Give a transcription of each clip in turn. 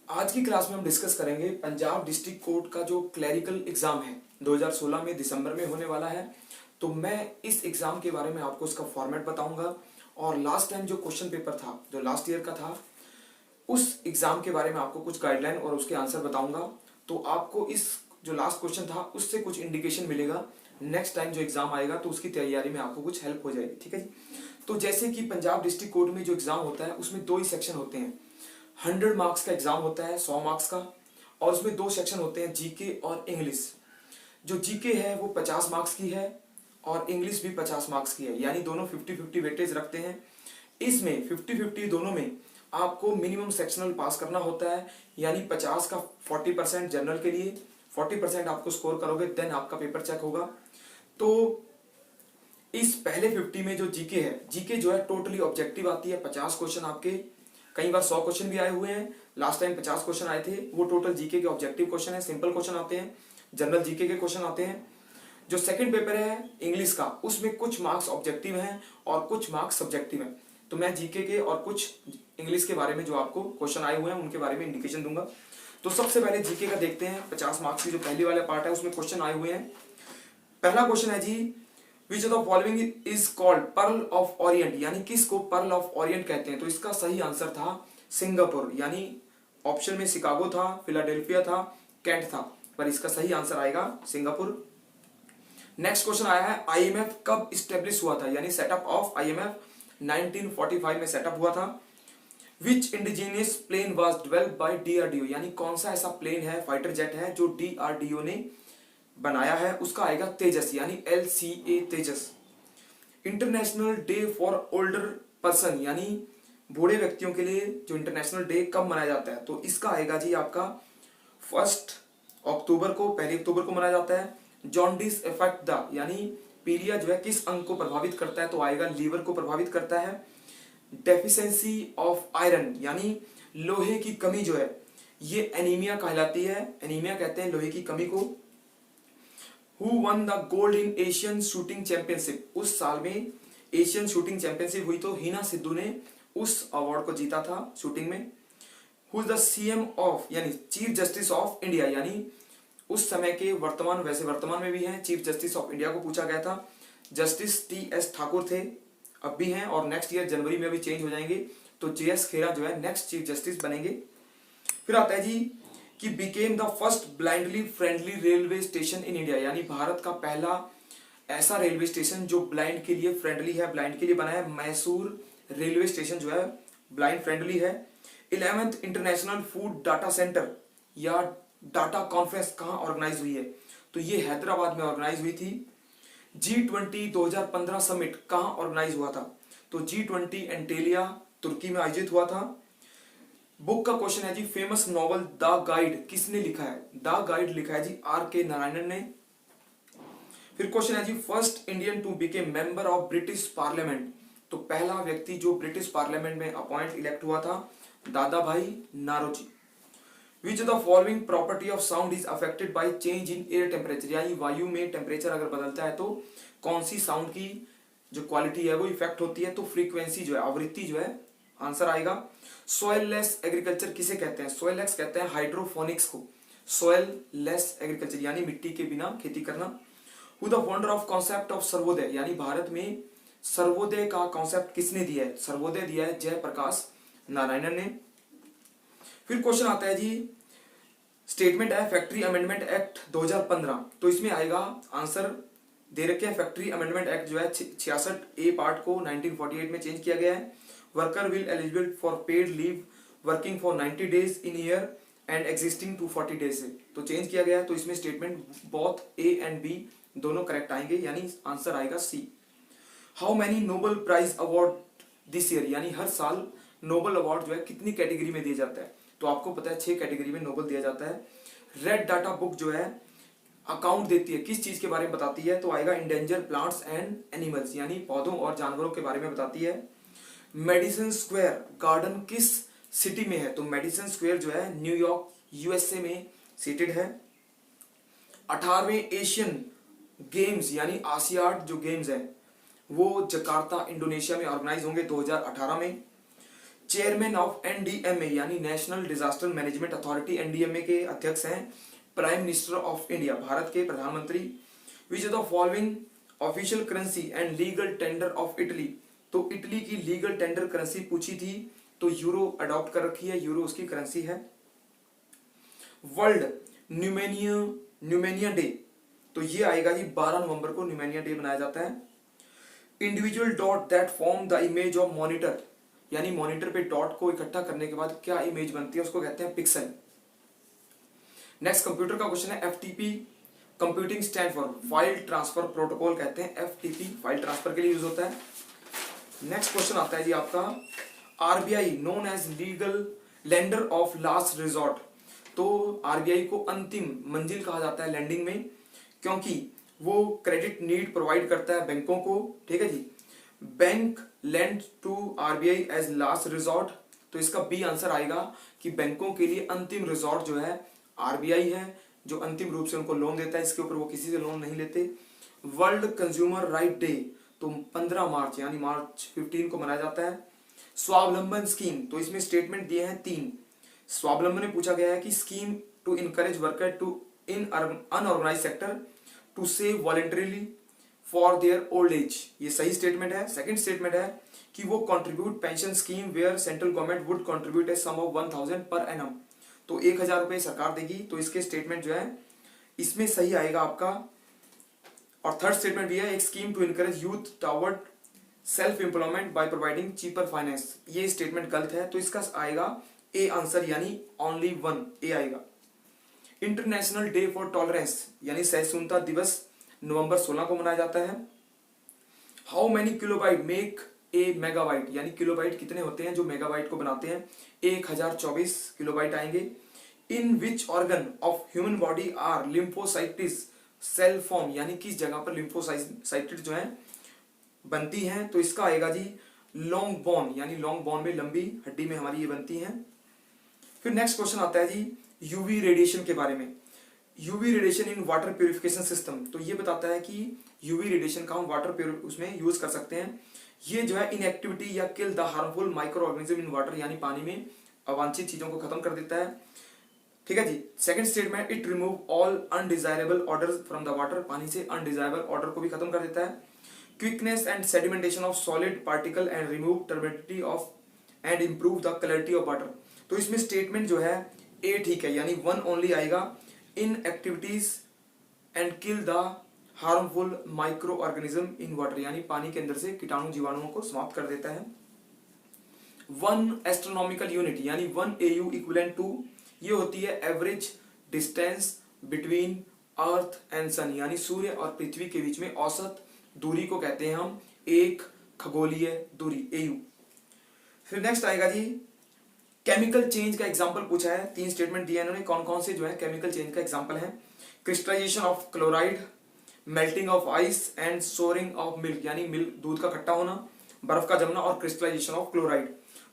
आज की क्लास में हम डिस्कस करेंगे पंजाब डिस्ट्रिक्ट कोर्ट का जो क्लरिकल एग्जाम है 2016 में दिसंबर में होने वाला है। तो मैं इस एग्जाम के बारे में आपको इसका फॉर्मेट बताऊंगा और लास्ट टाइम जो क्वेश्चन पेपर था जो लास्ट ईयर का था उस एग्जाम के बारे में आपको कुछ गाइडलाइन और उसके आंसर बताऊंगा। तो आपको इस जो लास्ट क्वेश्चन था उससे कुछ इंडिकेशन मिलेगा, नेक्स्ट टाइम जो एग्जाम आएगा तो उसकी तैयारी में आपको कुछ हेल्प हो जाएगी। ठीक है जी। तो जैसे कि पंजाब डिस्ट्रिक्ट कोर्ट में जो एग्जाम होता है उसमें दो ही सेक्शन होते हैं। 100 मार्क्स का एग्जाम होता है, 100 मार्क्स का, और उसमें दो सेक्शन होते हैं, जीके और इंग्लिश। जो जीके है वो 50 मार्क्स की है और इंग्लिश भी 50 मार्क्स की है, यानी दोनों 50-50 वेटेज रखते हैं। इसमें 50-50 दोनों में आपको मिनिमम सेक्शनल पास करना होता है, यानी 50 का 40% जनरल के लिए, 40% आपको स्कोर करोगे देन आपका पेपर चेक होगा। तो इस पहले 50 में जो जीके है, जीके जो है टोटली ऑब्जेक्टिव आती है। 50 क्वेश्चन आपके, कई बार 100 क्वेश्चन भी आए हुए हैं, लास्ट टाइम 50 क्वेश्चन आए थे। वो टोटल जीके के ऑब्जेक्टिव क्वेश्चन है, सिंपल क्वेश्चन आते हैं, जनरल जीके के क्वेश्चन आते हैं। जो सेकंड पेपर है इंग्लिश का, उसमें कुछ मार्क्स ऑब्जेक्टिव हैं और कुछ मार्क्स सब्जेक्टिव हैं। तो मैं जीके के और कुछ इंग्लिश के बारे में जो आपको क्वेश्चन आए हुए हैं उनके बारे में इंडिकेशन दूंगा। तो सबसे पहले जीके का देखते हैं। 50 मार्क्स की जो पहली वाला पार्ट है उसमें क्वेश्चन आए हुए हैं। पहला क्वेश्चन है जी, which of the following is called pearl of orient, यानी किसको पर्ल ऑफ ओरिएंट कहते हैं। तो इसका सही आंसर था सिंगापुर, यानी ऑप्शन में शिकागो था, फिलाडेल्फिया था, कैंट था, पर इसका सही आंसर आएगा सिंगापुर। नेक्स्ट क्वेश्चन आया है, आईएमएफ कब स्टेब्लिश हुआ था, यानी सेटअप ऑफ आईएमएफ 1945 में सेटअप हुआ था। Which indigenous plane was developed by DRDO, यानी कौन सा ऐसा प्लेन है, फाइटर जेट है जो डीआरडीओ ने बनाया है, उसका आएगा तेजस, यानी LCA Tejas. International day for older person, यानी बूढ़े व्यक्तियों के लिए जो इंटरनेशनल डे कब मनाया जाता है, तो इसका आएगा जी आपका 1 अक्टूबर को, 1 अक्टूबर को मनाया जाता है। जॉन्डिस इफेक्ट द, यानी पीलिया जो है किस अंग को प्रभावित करता है, तो आएगा लीवर को प्रभावित करता है। डेफिशिएंसी ऑफ आयरन, यानी लोहे की कमी जो है ये एनीमिया कहलाती है, एनीमिया कहते हैं लोहे की कमी को। Who one the gold in Asian shooting championship, उस साल में एशियन शूटिंग चैंपियनशिप हुई तो हिना सिद्धू ने उस अवार्ड को जीता था शूटिंग में। Who is the CM of, यानी चीफ जस्टिस ऑफ इंडिया, यानी उस समय के वर्तमान, वैसे वर्तमान में भी हैं, चीफ जस्टिस ऑफ इंडिया को पूछा गया था। जस्टिस टीएस ठाकुर थे, अब भी हैं और नेक्स्ट ईयर जनवरी में भी चेंज हो जाएंगे, तो जेएस खेरा जो है नेक्स्ट चीफ जस्टिस बनेंगे। फिर आता है जी कि became the first blindly friendly railway station in India, यानी भारत का पहला ऐसा रेलवे स्टेशन जो ब्लाइंड के लिए फ्रेंडली है, ब्लाइंड के लिए बना है। मैसूर रेलवे स्टेशन जो है ब्लाइंड फ्रेंडली है। 11th international food data centre या डाटा कॉन्फ्रेंस कहाँ ऑर्गेनाइज हुई है, तो ये हैदराबाद में ऑर्गेनाइज हुई थी। G20 2015 समिट कहाँ ऑर्गेनाइज हुआ था, तो G20 एंटेलिया तुर्की में आयोजित हुआ था। बुक का क्वेश्चन है जी, फेमस नॉवल द गाइड किसने लिखा है, द गाइड लिखा है जी आर.के. नारायणन ने। फिर क्वेश्चन है जी, first Indian to became member of British parliament, तो पहला व्यक्ति जो ब्रिटिश पार्लियामेंट में अपॉइंट इलेक्ट हुआ था Dadabhai Naoroji. Which the following property of sound is affected by change in air temperature, यानी वायु में टेम्परेचर अगर बदलता है तो कौन सी साउंड की जो क्वालिटी है वो इफेक्ट होती है, तो फ्रीक्वेंसी जो है, आवृत्ति जो है, आंसर आएगा। सोयल लेस एग्रीकल्चर किसे कहते हैं, सोयल लेस कहते हैं हाइड्रोफोनिक्स को, सोयल लेस एग्रीकल्चर यानी मिट्टी के बिना खेती करना। Who the founder of concept of Sarvodaya, यानी भारत में सर्वोदय का कॉन्सेप्ट किसने दिया है, सर्वोदय दिया है जयप्रकाश नारायणन ने। फिर क्वेश्चन आता है जी, स्टेटमेंट है फैक्ट्री अमेंडमेंट एक्ट 2015, तो इसमें आएगा आंसर दे रखे हैं, फैक्ट्री अमेंडमेंट एक्ट जो है 66A पार्ट को 1948 में चेंज किया गया है। Worker will eligible for paid leave working for 90 days in year and existing to 40 days से, तो चेंज किया गया है। तो इसमें statement both A and B दोनों करेक्ट आएंगे, यानी आंसर आएगा C. How many Nobel prize award this year, यानी हर साल नोबल अवार्ड जो है कितनी कैटेगरी में दिया जाता है, तो आपको पता है 6 कैटेगरी में नोबल दिया जाता है। रेड डाटा बुक जो है अकाउंट देती है किस चीज के बारे में बताती है, तो आएगा इंडेंजर प्लांट्स एंड एनिमल्स, यानी पौधों और जानवरों के बारे में बताती है। मेडिसन स्क्वायर गार्डन किस सिटी में है, तो मेडिसन स्क्वायर जो है न्यूयॉर्क यूएसए में सीटेड है। 18वें एशियन गेम्स यानी आसियाड जो गेम्स है वो जकार्ता इंडोनेशिया में ऑर्गेनाइज होंगे 2018 में। चेयरमैन ऑफ एनडीएमए यानी national disaster management authority, NDMA के अध्यक्ष हैं prime minister of India, Bharat के प्रधानमंत्री। विच of the following official currency and legal tender of Italy, तो इटली की लीगल टेंडर करेंसी पूछी थी, तो यूरो अडॉप्ट कर रखी है, यूरो उसकी करेंसी है। वर्ल्ड न्यूमेनिया डे, तो ये आएगा जी 12 नवंबर को न्यूमेनिया डे मनाया जाता है। Individual dot that form the image of monitor, यानी मॉनिटर पे डॉट को इकट्ठा करने के बाद क्या इमेज बनती है उसको कहते हैं पिक्सल। नेक्स्ट कंप्यूटर का क्वेश्चन है, FTP computing stand for file transfer protocol, कहते हैं एफटीपी, फाइल ट्रांसफर के लिए यूज होता है। नेक्स्ट क्वेश्चन आता है जी आपका, RBI known as legal lender of last resort, तो आरबीआई को अंतिम मंजिल कहा जाता है लैंडिंग में, क्योंकि वो क्रेडिट नीड प्रोवाइड करता है बैंकों को, ठीक है जी। Bank lend to RBI as last resort, तो इसका बी आंसर आएगा कि बैंकों के लिए अंतिम रिजॉर्ट जो है आरबीआई है, जो अंतिम रूप से उनको लोन देता है, इसके ऊपर वो किसी से लोन नहीं लेते। वर्ल्ड कंज्यूमर राइट डे, तो 15 मार्च यानी मार्च 15 को मनाया जाता है। स्वावलंबन स्कीम, तो इसमें स्टेटमेंट दिए हैं 3। स्वावलंबन में पूछा गया है कि scheme to encourage worker to in unorganised sector to save voluntarily for their old age, ये सही स्टेटमेंट है। सेकंड स्टेटमेंट है कि वो contribute pension scheme where central government would contribute a sum of 1000 per annum, तो 1000 रुपए सरकार देगी, तो इसके स्टेटमेंट जो है इसमें सही आएगा आपका। और थर्ड स्टेटमेंट भी है, एक scheme to encourage youth toward self employment by providing cheaper finance, ये स्टेटमेंट गलत है, तो इसका आएगा ए आंसर, यानी ओनली 1 ए आएगा। इंटरनेशनल डे फॉर टॉलरेंस यानी सहिष्णुता दिवस नवंबर 16 को मनाया जाता है। How many kilobyte make a megabyte, यानी किलोबाइट कितने होते हैं जो मेगाबाइट को बनाते हैं, 1024 किलोबाइट आएंगे। In which organ of human body are lymphocytes cell form, यानी किस जगह पर लिम्फोसाइटिस जो है बनती हैं, तो इसका आएगा जी लॉन्ग बोन, यानी लॉन्ग बोन में लंबी हड्डी में हमारी ये बनती हैं। फिर नेक्स्ट क्वेश्चन आता है जी यूवी रेडिएशन के बारे में। UV radiation in water purification system, तो ये बताता है कि यूवी रेडिएशन का हम वाटर उसमें यूज कर सकते हैं। ये जो है इनएक्टिविटी या किल the harmful micro organism in water, यानी पानी में अवांछित चीजों को खत्म कर देता है, ठीक है जी। Second statement, it remove all undesirable odour from the water, पानी से अनडिजायरेबल ऑर्डर को भी खत्म कर देता है। Quickness and sedimentation of solid particle and remove turbidity of and improve the clarity of water, तो इसमें स्टेटमेंट जो है ए ठीक है, यानी 1 ओनली आएगा। Inactivates and kill the harmful micro organism in water, यानी पानी के अंदर से कीटाणु जीवाणुओं को समाप्त कर देता है। 1 एस्ट्रोनॉमिकल यूनिट यानी 1 AU इक्विवेलेंट टू, ये होती है average distance between earth and sun, यानी सूर्य और पृथ्वी के बीच में औसत दूरी को कहते हैं हम एक खगोलीय दूरी AU। फिर नेक्स्ट आएगा जी केमिकल चेंज का एग्जांपल पूछा है, 3 स्टेटमेंट दिए इन्होंने, कौन कौन से जो है केमिकल चेंज का एग्जांपल है। Crystallisation of chloride, melting of ice and souring of milk, यानी मिल्क दूध का खट्टा होना, बर्फ का जमना, और क्रिस्टलाइजेशन ऑफ क्लोराइड।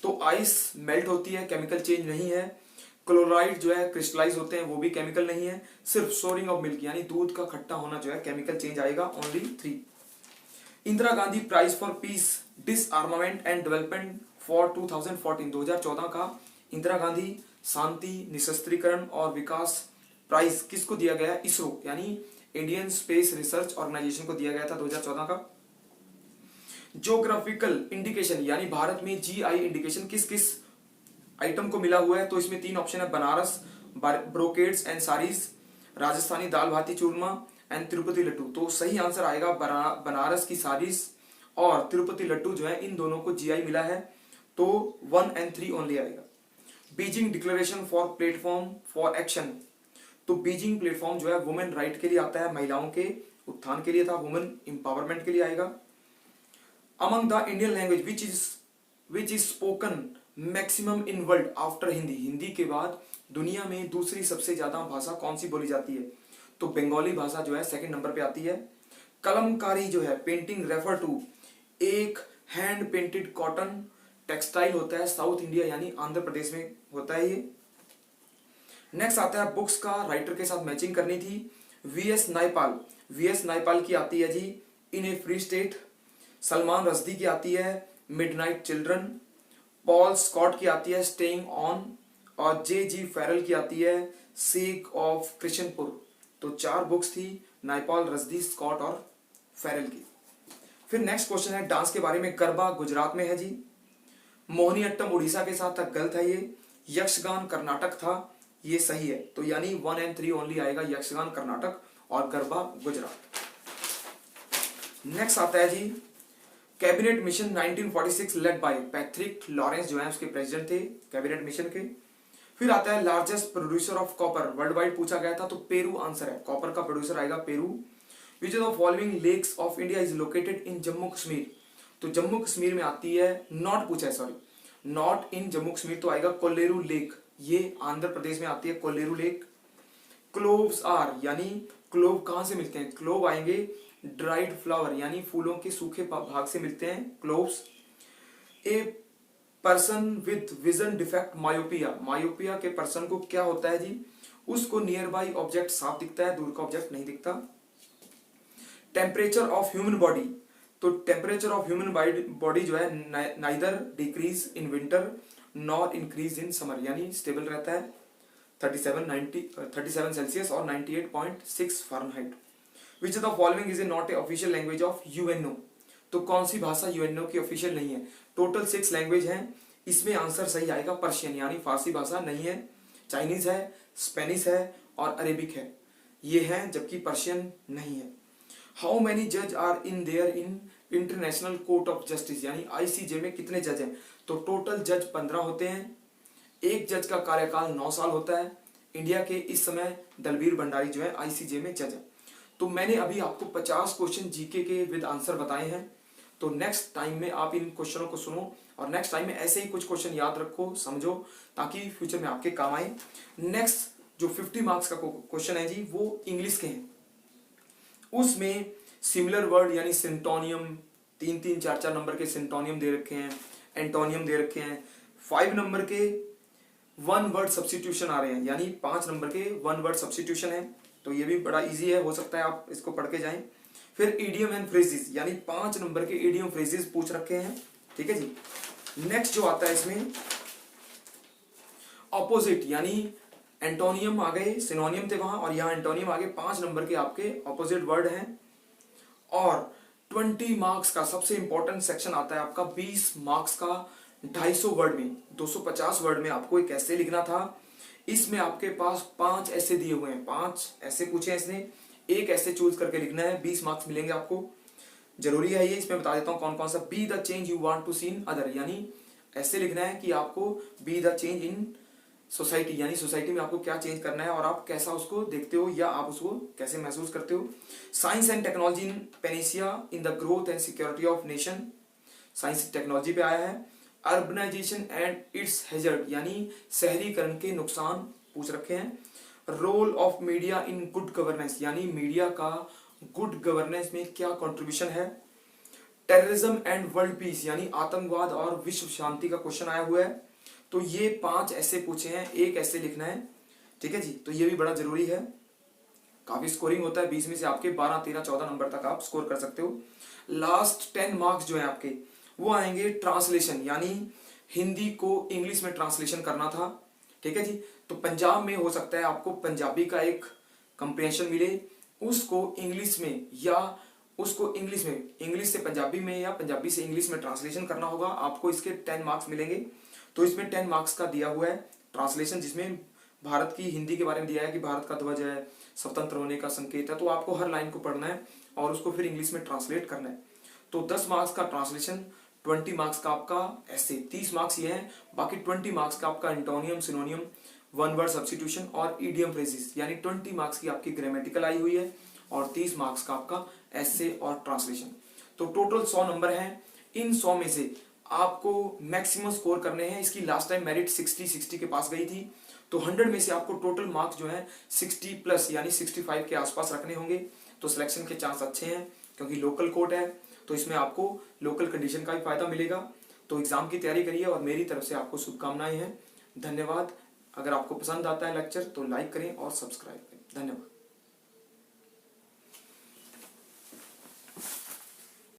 तो आइस मेल्ट होती है, केमिकल चेंज नहीं है। क्लोराइड जो है क्रिस्टलाइज होते हैं, वो भी केमिकल नहीं है। सिर्फ सोरिंग ऑफ मिल्क यानी दूध का खट्टा होना जो है केमिकल चेंज आएगा, only 3। Indira Gandhi prize for peace, disarmament and development for 2014, 2014 का इंदिरा गांधी शांति, निशस्त्रीकरण और विकास प्राइज किसको दिया गया? इसरो यानी इंडियन स्पेस रिसर्च ऑर्गेनाइजेशन को दिया गया था 2014 का। ज्योग्राफिकल इंडिकेशन यानी भारत में जीआई इंडिकेशन किस किस आइटम को मिला हुआ है? तो इसमें 3 ऑप्शन है, बनारस, ब्रोकेड्स एंड साड़ीज, राजस्थानी दाल भाती चूरमा एंड तिरुपति लड्डू। तो सही आंसर आएगा बनारस की साड़ीज और तिरुपति लड्डू जो है इन दोनों को जीआई मिला है, तो 1 और 3 ओनली आएगा। Beijing declaration for platform for action, तो बीजिंग प्लेटफॉर्म जो है वुमेन राइट के लिए आता है, महिलाओं के उत्थान के लिए था, वुमेन एम्पावरमेंट के लिए आएगा। Among the Indian language which is spoken maximum in world after Hindi, Hindi के बाद दुनिया में दूसरी सबसे ज्यादा भाषा कौन सी बोली जाती है? तो बंगाली भाषा जो है 2nd नंबर पे आती है। कलमकारी जो है पेंटिंग रेफर टू एक हैंड पेंटेड कॉटन टेक्सटाइल होता है, साउथ इंडिया यानी आंध्र प्रदेश में होता है ये। नेक्स्ट आता है बुक्स का राइटर के साथ मैचिंग करनी थी। वीएस नायपाल की आती है जी इन ए फ्री स्टेट। सलमान रश्दी की आती है मिडनाइट चिल्ड्रन। पॉल स्कॉट की आती है स्टेइंग ऑन, और J.G. फेरल की आती है सेक ऑफ क्रिशनपुर। तो 4 बुक्स थी नायपॉल, रजदी, स्कॉट और फेरल की। फिर नेक्स्ट क्वेश्चन है डांस के बारे में। गरबा गुजरात में है जी, मोहिनीअट्टम उड़ीसा के साथ था, गलत है ये। यक्षगान कर्नाटक था, ये सही है। तो यानी 1 और 3 ओनली आएगा, यक्षगान कर्नाटक और गरबा गुजरात। नेक्स्ट आता है जी cabinet mission 1946 led by Patrick Lawrence, जो है उसके प्रेसिडेंट थे कैबिनेट मिशन के। फिर आता है largest producer of copper worldwide पूछा गया था, तो पेरू आंसर है, कॉपर का प्रोड्यूसर आएगा Peru. Which of the following lakes of India is located in Jammu Kashmir. तो जम्मू कश्मीर में आती है, नॉट पूछा है sorry, not in Jammu Kashmir, तो आएगा कोल्लेरू लेक, ये आंध्र प्रदेश में आती है कोल्लेरू लेक। क्लोव्स आर, यानी क्लोव कहां से मिलते हैं, क्लोव आएंगे ड्राइड फ्लावर, यानी फूलों के सूखे भाग से मिलते हैं cloves. A person with vision defect myopia, myopia के पर्सन को क्या होता है जी, उसको नियर बाई ऑब्जेक्ट साफ दिखता है, दूर का ऑब्जेक्ट नहीं दिखता। टेम्परेचर ऑफ ह्यूमन बॉडी, तो टेम्परेचर ऑफ ह्यूमन बॉडी जो है neither decrease in winter nor increase in summer, यानी स्टेबल रहता है 37 सेल्सियस और 98.6 Fahrenheit. Which of the following is a not a official language of UNO, तो कौन सी भाषा यूएनओ की ऑफिशियल नहीं है। टोटल 6 लैंग्वेज हैं, इसमें आंसर सही आएगा पर्शियन, यानी फारसी भाषा नहीं है। चाइनीज है, स्पेनिश है और अरेबिक है, ये हैं, जबकि पर्शियन नहीं है। हाउ मेनी जज are in there in international court of justice, यानी आईसीजे में कितने जज हैं, तो टोटल जज 15 होते हैं। एक जज का कार्यकाल 9 साल होता है। इंडिया के इस समय दलबीर भंडारी जो है आईसीजे में जज है। तो मैंने अभी आपको 50 क्वेश्चन जीके के विद आंसर बताए हैं। तो नेक्स्ट टाइम में आप इन क्वेश्चनों को सुनो और नेक्स्ट टाइम में ऐसे ही कुछ क्वेश्चन याद रखो, समझो, ताकि फ्यूचर में आपके काम आए। नेक्स्ट जो 50 मार्क्स का क्वेश्चन है जी, वो इंग्लिश के हैं। उसमें सिमिलर वर्ड यानी सिंटोनियम, 3-3, 4-4 नंबर के सिंटोनियम दे रखे हैं, एंटोनियम दे रखे हैं। 5 नंबर के 1 वर्ड सब्स्टिट्यूशन आ रहे हैं, यानी 5 नंबर के 1 वर्ड सब्स्टिट्यूशन है। तो ये भी बड़ा इजी है, हो सकता है आप इसको पढ़ के जाएं। फिर इडियम एंड फ्रेजेस, यानी 5 नंबर के इडियम फ्रेजेस पूछ रखे हैं, ठीक है जी। नेक्स्ट जो आता है इसमें ऑपोजिट, यानी एंटोनियम आ गए, सिनोनियम थे वहां, और यहाँ एंटोनियम आ गए। 5 नंबर के आपके ऑपोजिट वर्ड हैं। और 20 मार्क्स का सबसे इंपॉर्टेंट सेक्शन आता है आपका 20 मार्क्स का 250 वर्ड में, 250 वर्ड में आपको एक ऐसे लिखना था। इसमें आपके पास 5 ऐसे दिए हुए हैं, 5 ऐसे पूछे हैं इसने, एक ऐसे चूज करके लिखना है, 20 मार्क्स मिलेंगे आपको। जरूरी है ये, इसमें बता देता हूं कौन कौन सा। Be the change you want to see in other, यानी ऐसे लिखना है कि आपको be the change in society, यानी सोसाइटी में आपको क्या चेंज करना है और आप कैसा उसको देखते हो या आप उसको कैसे महसूस करते हो। Science and technology in panacea in the growth and security of nation, science technology पे आया है। अर्बनाइजेशन एंड इट्स हैजर्ड, यानी शहरीकरण के नुकसान पूछ रखे हैं। Role of media in good governance, यानी मीडिया का गुड गवर्नेंस में क्या कंट्रीब्यूशन है। टेररिज्म एंड वर्ल्ड पीस, यानी आतंकवाद और विश्व शांति का क्वेश्चन आया हुआ है। तो ये 5 ऐसे पूछे हैं, एक ऐसे लिखना है, ठीक है जी। तो ये भी बड़ा जरूरी है, काफी स्कोरिंग होता है, 20 में से आपके 12, 13, 14 नंबर तक आप स्कोर कर सकते हो। लास्ट 10 मार्क्स जो है आपके वो आएंगे ट्रांसलेशन, यानी हिंदी को इंग्लिश में ट्रांसलेशन करना था, ठीक है जी। तो पंजाब में हो सकता है आपको पंजाबी का एक कंप्रिहेंशन मिले, उसको इंग्लिश में या उसको इंग्लिश में, इंग्लिश से पंजाबी में या पंजाबी से इंग्लिश में ट्रांसलेशन करना होगा, आपको इसके 10 मार्क्स मिलेंगे। तो इसमें 10 मार्क्स का दिया हुआ है ट्रांसलेशन, जिसमें भारत की हिंदी के बारे में दिया है कि भारत का ध्वज है, स्वतंत्र होने का संकेत है। तो आपको हर लाइन को पढ़ना है और उसको फिर इंग्लिश में ट्रांसलेट करना है। तो 10 मार्क्स का ट्रांसलेशन, 20 मार्क्स का आपका ऐसे, 30 मार्क्स ये हैं। बाकी 20 मार्क्स का आपका एंटोनियम, सिनोनियम, 1 वर्ड सब्स्टिट्यूशन और इडियम फ्रेजेस, यानी 20 मार्क्स की आपकी ग्रामेटिकल आई हुई है और 30 मार्क्स का आपका ऐसे और ट्रांसलेशन। तो टोटल 100 नंबर हैं। इन 100 में से आपको मैक्सिमम स्कोर करने हैं। इसकी लास्ट टाइम मेरिट 60 के पास गई थी। तो 100 में से आपको टोटल मार्क्स जो है 60 प्लस यानी 65 के आसपास रखने होंगे। तो सिलेक्शन के चांस अच्छे हैं, क्योंकि लोकल कोर्ट है, तो इसमें आपको लोकल कंडीशन का भी फायदा मिलेगा। तो एग्जाम की तैयारी करिए और मेरी तरफ से आपको शुभकामनाएं हैं। धन्यवाद। अगर आपको पसंद आता है लेक्चर तो लाइक करें और सब्सक्राइब करें। धन्यवाद।